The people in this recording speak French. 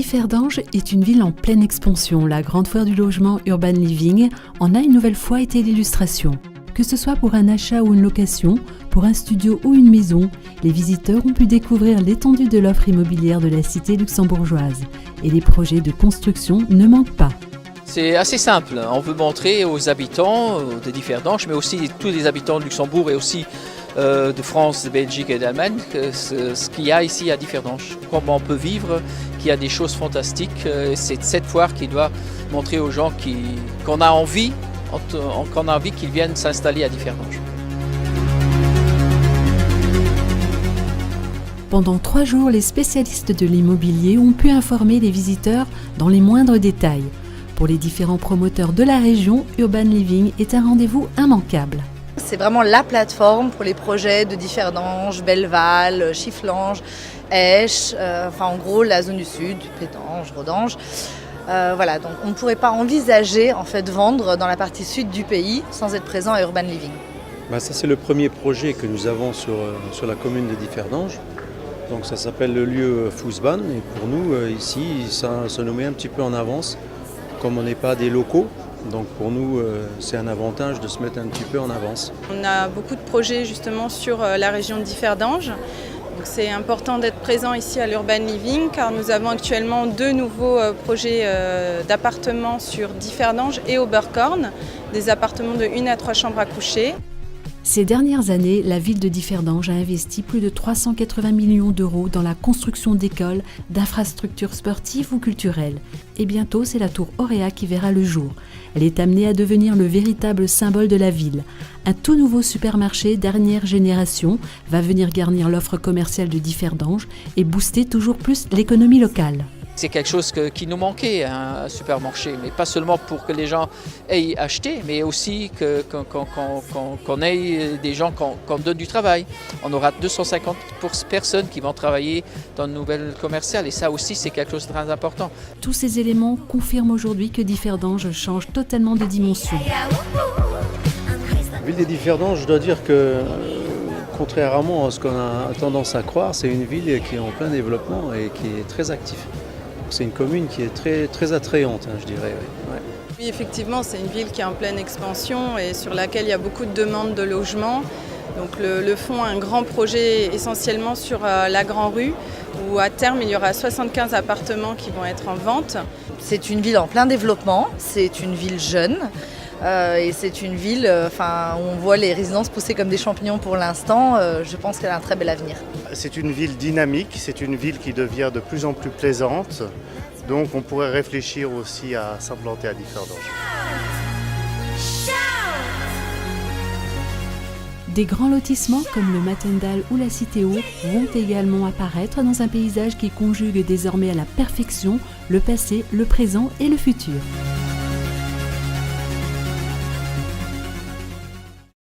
Differdange est une ville en pleine expansion. La grande foire du logement Urban Living en a une nouvelle fois été l'illustration. Que ce soit pour un achat ou une location, pour un studio ou une maison, les visiteurs ont pu découvrir l'étendue de l'offre immobilière de la cité luxembourgeoise. Et les projets de construction ne manquent pas. C'est assez simple, on veut montrer aux habitants de Differdange, mais aussi tous les habitants de Luxembourg et aussi de France, de Belgique et d'Allemagne, ce qu'il y a ici à Differdange. Comment on peut vivre, qu'il y a des choses fantastiques. C'est cette foire qui doit montrer aux gens qu'on a envie qu'ils viennent s'installer à Differdange. Pendant 3 jours, les spécialistes de l'immobilier ont pu informer les visiteurs dans les moindres détails. Pour les différents promoteurs de la région, Urban Living est un rendez-vous immanquable. C'est vraiment la plateforme pour les projets de Differdange, Belleval, Chifflange, Esch, en gros la zone du sud, Pétange, Rodange. Donc on ne pourrait pas envisager de vendre dans la partie sud du pays sans être présent à Urban Living. Ça c'est le premier projet que nous avons sur la commune de Differdange. Donc ça s'appelle le lieu Fußbahn et pour nous ici ça nous met un petit peu en avance comme on n'est pas des locaux. Donc pour nous c'est un avantage de se mettre un petit peu en avance. On a beaucoup de projets justement sur la région de Differdange. Donc c'est important d'être présent ici à l'Urban Living car nous avons actuellement 2 nouveaux projets d'appartements sur Differdange et Oberkorn, des appartements de 1 à 3 chambres à coucher. Ces dernières années, la ville de Differdange a investi plus de 380 millions d'euros dans la construction d'écoles, d'infrastructures sportives ou culturelles. Et bientôt, c'est la tour Auréa qui verra le jour. Elle est amenée à devenir le véritable symbole de la ville. Un tout nouveau supermarché dernière génération va venir garnir l'offre commerciale de Differdange et booster toujours plus l'économie locale. C'est quelque chose qui nous manquait, un supermarché, mais pas seulement pour que les gens aient acheté, mais aussi qu'on ait des gens qu'on donne du travail. On aura 250 personnes qui vont travailler dans une nouvelle commerciale et ça aussi c'est quelque chose de très important. Tous ces éléments confirment aujourd'hui que Differdange change totalement de dimension. La ville de Differdange, je dois dire que contrairement à ce qu'on a tendance à croire, c'est une ville qui est en plein développement et qui est très active. C'est une commune qui est très, très attrayante, je dirais. Ouais. Oui, effectivement, c'est une ville qui est en pleine expansion et sur laquelle il y a beaucoup de demandes de logement. Donc le fonds a un grand projet essentiellement sur la Grand Rue où à terme il y aura 75 appartements qui vont être en vente. C'est une ville en plein développement, c'est une ville jeune. Et c'est une ville où on voit les résidences pousser comme des champignons pour l'instant. Je pense qu'elle a un très bel avenir. C'est une ville dynamique, c'est une ville qui devient de plus en plus plaisante. Donc on pourrait réfléchir aussi à s'implanter à Differdange. Des grands lotissements comme le Matendal ou la Cité Haut vont également apparaître dans un paysage qui conjugue désormais à la perfection le passé, le présent et le futur.